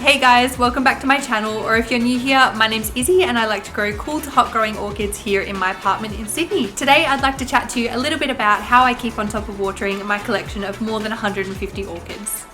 Hey guys, welcome back to my channel, or if you're new here, my name's Izzy and I like to grow cool to hot growing orchids here in my apartment in Sydney. Today I'd like to chat to you a little bit about how I keep on top of watering my collection of more than 150 orchids.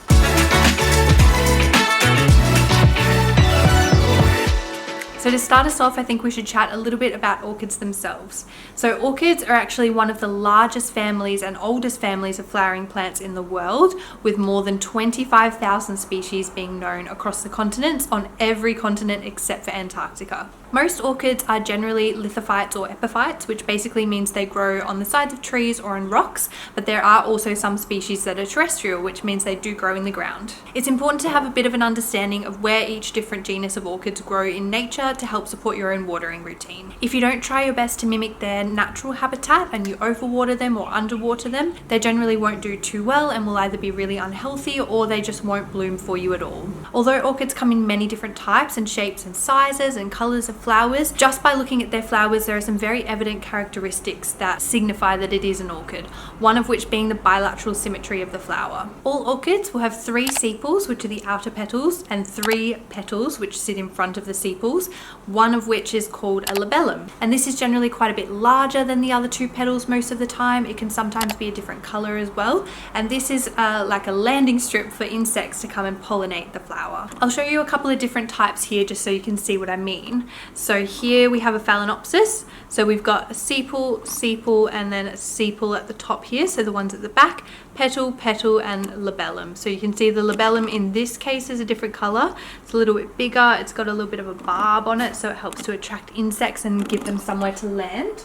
So to start us off, I think we should chat a little bit about orchids themselves. So orchids are actually one of the largest families and oldest families of flowering plants in the world, with more than 25,000 species being known across the continents on every continent except for Antarctica. Most orchids are generally lithophytes or epiphytes, which basically means they grow on the sides of trees or on rocks, but there are also some species that are terrestrial, which means they do grow in the ground. It's important to have a bit of an understanding of where each different genus of orchids grow in nature to help support your own watering routine. If you don't try your best to mimic their natural habitat and you overwater them or underwater them, they generally won't do too well and will either be really unhealthy or they just won't bloom for you at all. Although orchids come in many different types and shapes and sizes and colors of flowers, just by looking at their flowers there are some very evident characteristics that signify that it is an orchid, one of which being the bilateral symmetry of the flower. All orchids will have 3 sepals, which are the outer petals, and 3 petals which sit in front of the sepals, one of which is called a labellum. And this is generally quite a bit larger than the other 2 petals most of the time. It can sometimes be a different color as well. And this is like a landing strip for insects to come and pollinate the flower. I'll show you a couple of different types here just so you can see what I mean. So here we have a phalaenopsis. So we've got a sepal, and then a sepal at the top here. So the ones at the back, petal, and labellum. So you can see the labellum in this case is a different color. It's a little bit bigger. It's got a little bit of a barb on it, so it helps to attract insects and give them somewhere to land.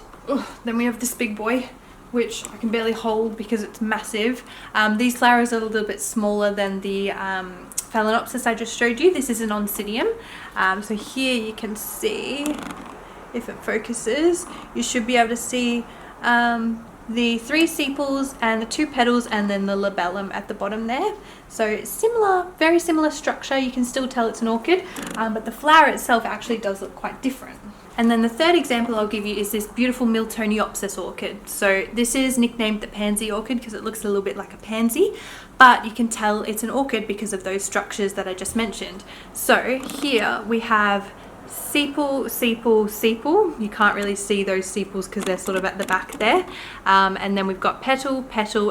Then we have this big boy, which I can barely hold because it's massive. These flowers are a little bit smaller than the phalaenopsis I just showed you. This is an oncidium. So here you can see, if it focuses, you should be able to see the 3 sepals and the 2 petals and then the labellum at the bottom there. So similar, very similar structure. You can still tell it's an orchid, but the flower itself actually does look quite different. And then the third example I'll give you is this beautiful Miltoniopsis orchid. So this is nicknamed the pansy orchid because it looks a little bit like a pansy, but you can tell it's an orchid because of those structures that I just mentioned. So here we have sepal. You can't really see those sepals because they're sort of at the back there. And then we've got petal,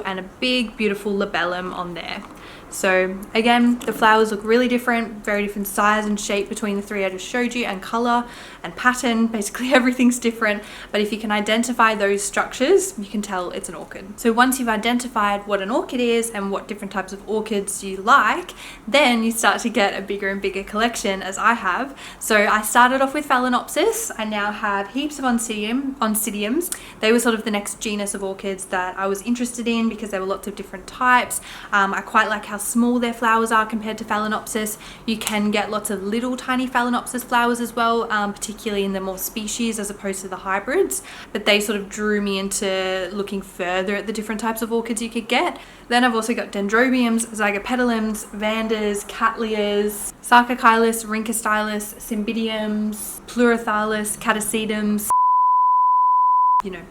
and a big beautiful labellum on there. So again, the flowers look really different, very different size and shape between the 3 I just showed you, and color and pattern. Basically everything's different, but if you can identify those structures, you can tell it's an orchid. So once you've identified what an orchid is and what different types of orchids you like, then you start to get a bigger and bigger collection, as I have. So I started off with phalaenopsis. I now have heaps of oncidiums. They were sort of the next genus of orchids that I was interested in because there were lots of different types. I quite like how small their flowers are compared to phalaenopsis. You can get lots of little tiny phalaenopsis flowers as well, particularly in the more species as opposed to the hybrids, but they sort of drew me into looking further at the different types of orchids you could get. Then I've also got dendrobiums, zygopetalums, vandas, cattleyas, sarcochylis, rhynchostylus, cymbidiums, pleurophyllus, catasedums,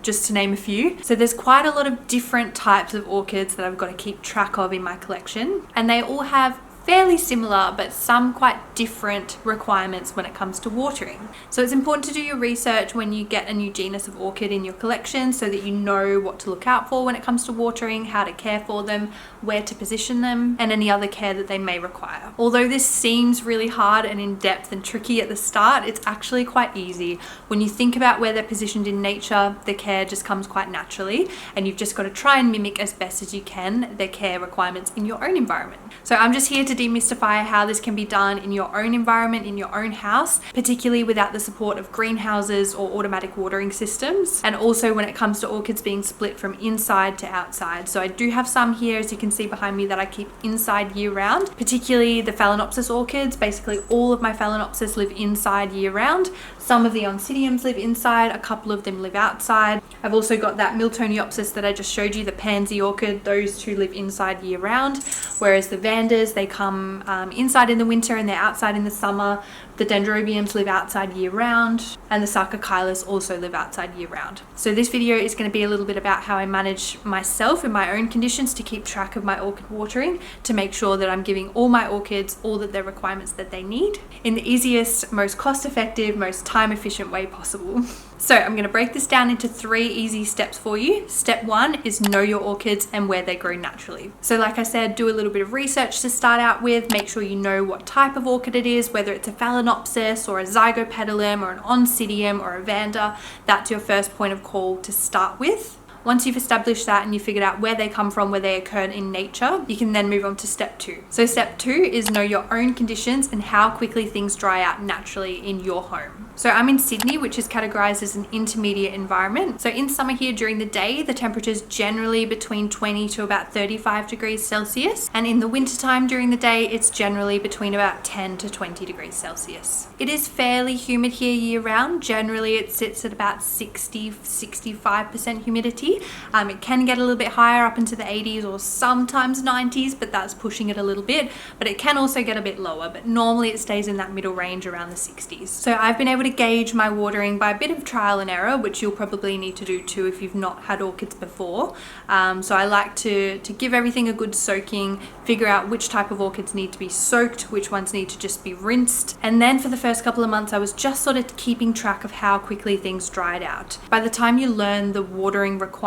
just to name a few. So there's quite a lot of different types of orchids that I've got to keep track of in my collection, and they all have fairly similar but some quite different requirements when it comes to watering. So it's important to do your research when you get a new genus of orchid in your collection so that you know what to look out for when it comes to watering, how to care for them, where to position them, and any other care that they may require. Although this seems really hard and in-depth and tricky at the start, it's actually quite easy. When you think about where they're positioned in nature, the care just comes quite naturally, and you've just got to try and mimic as best as you can their care requirements in your own environment. So I'm just here to demystify how this can be done in your own environment, in your own house, particularly without the support of greenhouses or automatic watering systems, and also when it comes to orchids being split from inside to outside. So I do have some here, as you can see behind me, that I keep inside year round, particularly the phalaenopsis orchids. Basically all of my phalaenopsis live inside year round, Some of the oncidiums live inside, a couple of them live outside. I've also got that Miltoniopsis that I just showed you, the pansy orchid. Those two live inside year round, whereas the Vandas, they come inside in the winter and they're outside in the summer. The Dendrobiums live outside year round, and the Sarcochilas also live outside year round. So this video is going to be a little bit about how I manage myself in my own conditions to keep track of my orchid watering, to make sure that I'm giving all my orchids all of their requirements that they need in the easiest, most cost-effective, most time-efficient way possible. So I'm going to break this down into 3 easy steps for you. Step 1 is know your orchids and where they grow naturally. So like I said, do a little bit of research to start out with. Make sure you know what type of orchid it is, whether it's a Phalaenopsis or a Zygopetalum or an Oncidium or a Vanda. That's your first point of call to start with. Once you've established that and you figured out where they come from, where they occur in nature, you can then move on to step 2. So step 2 is know your own conditions and how quickly things dry out naturally in your home. So I'm in Sydney, which is categorized as an intermediate environment. So in summer here during the day, the temperature is generally between 20 to about 35 degrees Celsius. And in the wintertime during the day, it's generally between about 10 to 20 degrees Celsius. It is fairly humid here year round. Generally, it sits at about 60-65% humidity. It can get a little bit higher up into the 80s or sometimes 90s, but that's pushing it a little bit. But it can also get a bit lower, but normally it stays in that middle range around the 60s. So I've been able to gauge my watering by a bit of trial and error, which you'll probably need to do too if you've not had orchids before. So I like to give everything a good soaking, figure out which type of orchids need to be soaked, which ones need to just be rinsed. And then for the first couple of months, I was just sort of keeping track of how quickly things dried out. By the time you learn the watering requirements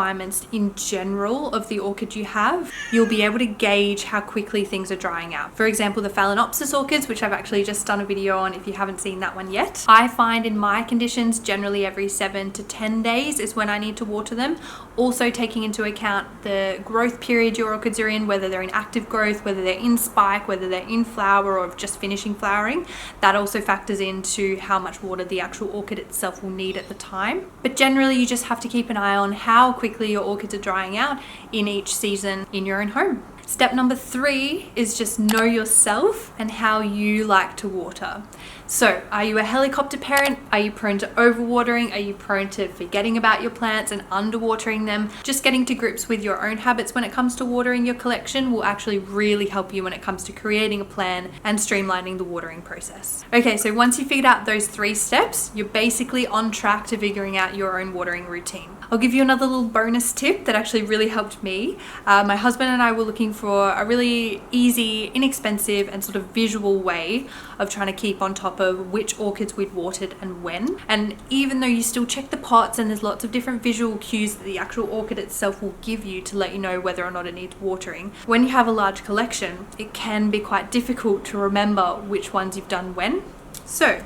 in general of the orchid you have, you'll be able to gauge how quickly things are drying out. For example, the Phalaenopsis orchids, which I've actually just done a video on if you haven't seen that one yet, I find in my conditions generally every 7 to 10 days is when I need to water them. Also taking into account the growth period your orchids are in, whether they're in active growth, whether they're in spike, whether they're in flower or just finishing flowering. That also factors into how much water the actual orchid itself will need at the time. But generally you just have to keep an eye on how quickly your orchids are drying out in each season in your own home. Step number 3 is just know yourself and how you like to water. So are you a helicopter parent? Are you prone to overwatering? Are you prone to forgetting about your plants and underwatering them? Just getting to grips with your own habits when it comes to watering your collection will actually really help you when it comes to creating a plan and streamlining the watering process. Okay, so once you figured out those 3 steps, you're basically on track to figuring out your own watering routine. I'll give you another little bonus tip that actually really helped me. My husband and I were looking for a really easy, inexpensive, and sort of visual way of trying to keep on top of which orchids we'd watered and when. And even though you still check the pots and there's lots of different visual cues that the actual orchid itself will give you to let you know whether or not it needs watering, when you have a large collection, it can be quite difficult to remember which ones you've done when. So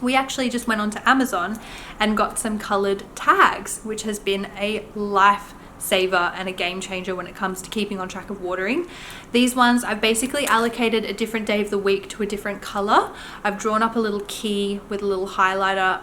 we actually just went onto Amazon and got some colored tags, which has been a lifesaver and a game changer when it comes to keeping on track of watering. These ones, I've basically allocated a different day of the week to a different color. I've drawn up a little key with a little highlighter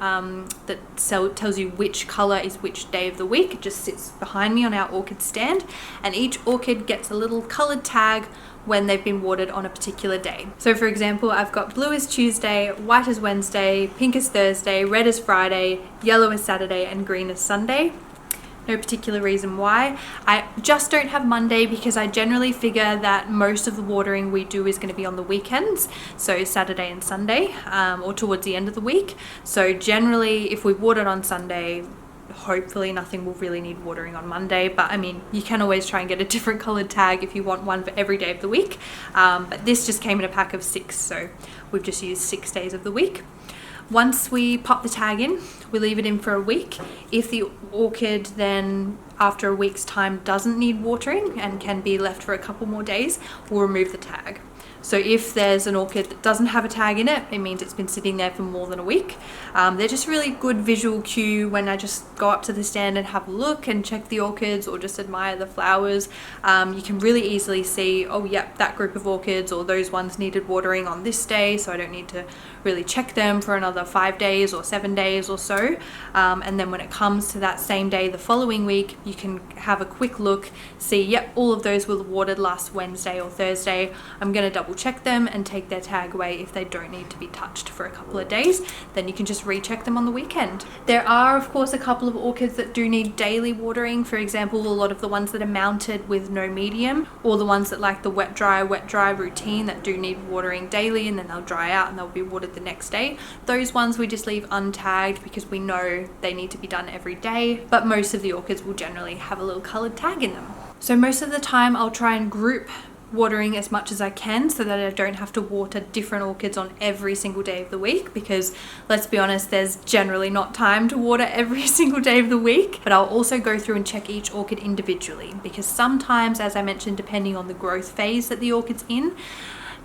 that tells you which color is which day of the week. It just sits behind me on our orchid stand, and each orchid gets a little colored tag when they've been watered on a particular day. So for example, I've got blue as Tuesday, white as Wednesday, pink as Thursday, red as Friday, yellow as Saturday, and green as Sunday. No particular reason why. I just don't have Monday because I generally figure that most of the watering we do is going to be on the weekends, so Saturday and Sunday, or towards the end of the week. So generally, if we watered on Sunday, hopefully nothing will really need watering on Monday, but I mean, you can always try and get a different colored tag if you want one for every day of the week. But this just came in a pack of 6, so we've just used 6 days of the week. Once we pop the tag in, we leave it in for a week. If the orchid then after a week's time doesn't need watering and can be left for a couple more days, we'll remove the tag. So if there's an orchid that doesn't have a tag in it, it means it's been sitting there for more than a week. They're just really good visual cue when I just go up to the stand and have a look and check the orchids or just admire the flowers. You can really easily see, oh yep, that group of orchids or those ones needed watering on this day, so I don't need to really check them for another 5 days or 7 days or so. And then when it comes to that same day the following week, you can have a quick look, see, yep, all of those were watered last Wednesday or Thursday. I'm going to double double check them and take their tag away if they don't need to be touched for a couple of days. Then you can just recheck them on the weekend. There are of course a couple of orchids that do need daily watering. For example, a lot of the ones that are mounted with no medium, or the ones that like the wet dry routine that do need watering daily, and then they'll dry out and they'll be watered the next day. Those ones we just leave untagged because we know they need to be done every day, but most of the orchids will generally have a little colored tag in them. So most of the time I'll try and group watering as much as I can so that I don't have to water different orchids on every single day of the week, because let's be honest, there's generally not time to water every single day of the week. But I'll also go through and check each orchid individually, because sometimes, as I mentioned, depending on the growth phase that the orchid's in,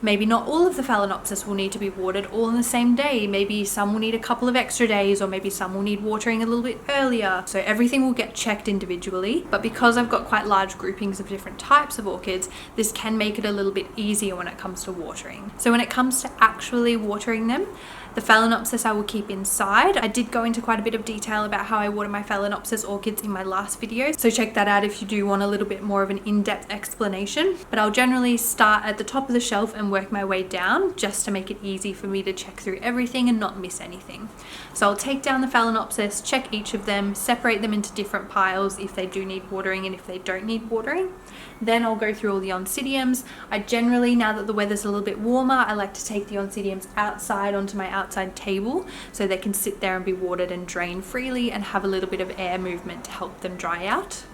maybe not all of the Phalaenopsis will need to be watered all in the same day. Maybe some will need a couple of extra days, or maybe some will need watering a little bit earlier. So everything will get checked individually. But because I've got quite large groupings of different types of orchids, this can make it a little bit easier when it comes to watering. So when it comes to actually watering them, the Phalaenopsis I will keep inside. I did go into quite a bit of detail about how I water my Phalaenopsis orchids in my last video, so check that out if you do want a little bit more of an in-depth explanation. But I'll generally start at the top of the shelf and work my way down, just to make it easy for me to check through everything and not miss anything. So I'll take down the Phalaenopsis, check each of them, separate them into different piles if they do need watering and if they don't need watering. Then I'll go through all the Oncidiums. I generally, now that the weather's a little bit warmer, I like to take the Oncidiums outside onto my outside table so they can sit there and be watered and drain freely and have a little bit of air movement to help them dry out.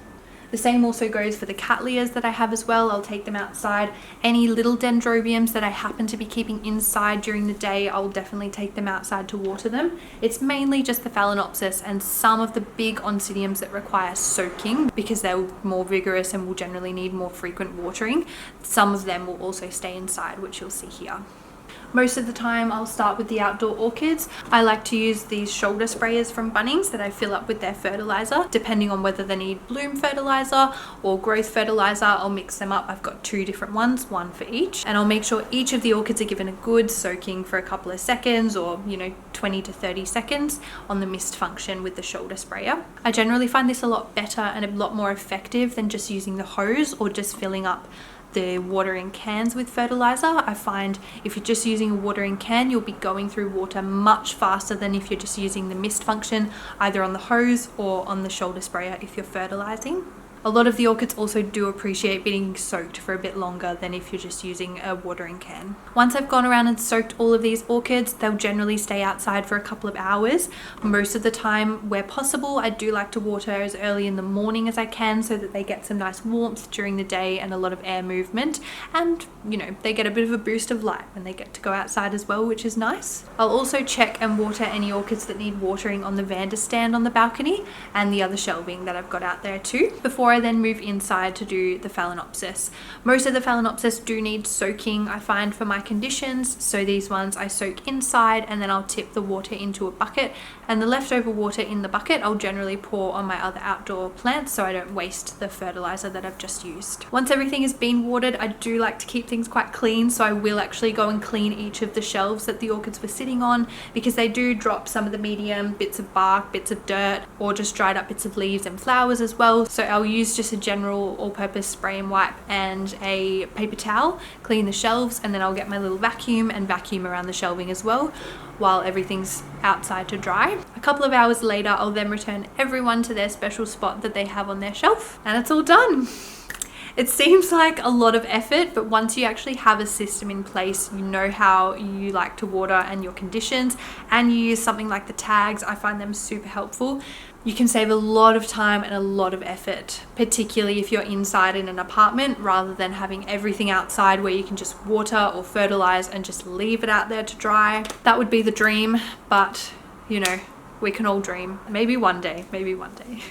The same also goes for the Cattleyas that I have as well. I'll take them outside. Any little Dendrobiums that I happen to be keeping inside during the day, I'll definitely take them outside to water them. It's mainly just the Phalaenopsis and some of the big Oncidiums that require soaking because they're more vigorous and will generally need more frequent watering. Some of them will also stay inside, which you'll see here. Most of the time I'll start with the outdoor orchids. I like to use these shoulder sprayers from Bunnings that I fill up with their fertilizer. Depending on whether they need bloom fertilizer or growth fertilizer, I'll mix them up. I've got two different ones, one for each, and I'll make sure each of the orchids are given a good soaking for a couple of seconds, or 20 to 30 seconds on the mist function with the shoulder sprayer. I generally find this a lot better and a lot more effective than just using the hose or just filling up the watering cans with fertilizer. I find if you're just using a watering can, you'll be going through water much faster than if you're just using the mist function, either on the hose or on the shoulder sprayer if you're fertilizing. A lot of the orchids also do appreciate being soaked for a bit longer than if you're just using a watering can. Once I've gone around and soaked all of these orchids, they'll generally stay outside for a couple of hours. Most of the time, where possible, I do like to water as early in the morning as I can so that they get some nice warmth during the day and a lot of air movement. And, they get a bit of a boost of light when they get to go outside as well, which is nice. I'll also check and water any orchids that need watering on the Vanda stand on the balcony and the other shelving that I've got out there too, before I then move inside to do the Phalaenopsis. Most of the Phalaenopsis do need soaking, I find, for my conditions. So these ones I soak inside and then I'll tip the water into a bucket, and the leftover water in the bucket I'll generally pour on my other outdoor plants so I don't waste the fertilizer that I've just used. Once everything has been watered, I do like to keep things quite clean, so I will actually go and clean each of the shelves that the orchids were sitting on, because they do drop some of the medium, bits of bark, bits of dirt, or just dried up bits of leaves and flowers as well. So I'll use just a general all-purpose spray and wipe and a paper towel, clean the shelves, and then I'll get my little vacuum and vacuum around the shelving as well while everything's outside to dry. A couple of hours later, I'll then return everyone to their special spot that they have on their shelf, and it's all done. It seems like a lot of effort, but once you actually have a system in place, you know how you like to water and your conditions, and you use something like the tags, I find them super helpful. You can save a lot of time and a lot of effort, particularly if you're inside in an apartment rather than having everything outside where you can just water or fertilize and just leave it out there to dry. That would be the dream, but we can all dream. Maybe one day, maybe one day.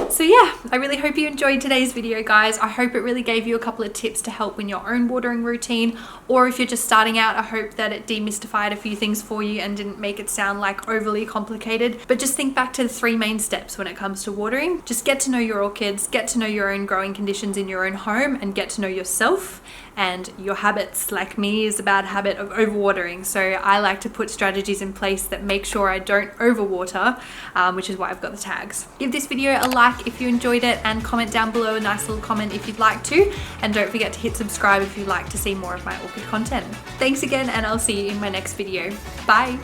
So yeah, I really hope you enjoyed today's video, guys. I hope it really gave you a couple of tips to help in your own watering routine, or if you're just starting out, I hope that it demystified a few things for you and didn't make it sound like overly complicated. But just think back to the 3 main steps when it comes to watering. Just get to know your orchids, get to know your own growing conditions in your own home, and get to know yourself and your habits. Like me, is a bad habit of overwatering, so I like to put strategies in place that make sure I don't overwater, which is why I've got the tags. Give this video a like like if you enjoyed it, and comment down below a nice little comment if you'd like to. And don't forget to hit subscribe if you'd like to see more of my orchid content. Thanks again, and I'll see you in my next video. Bye!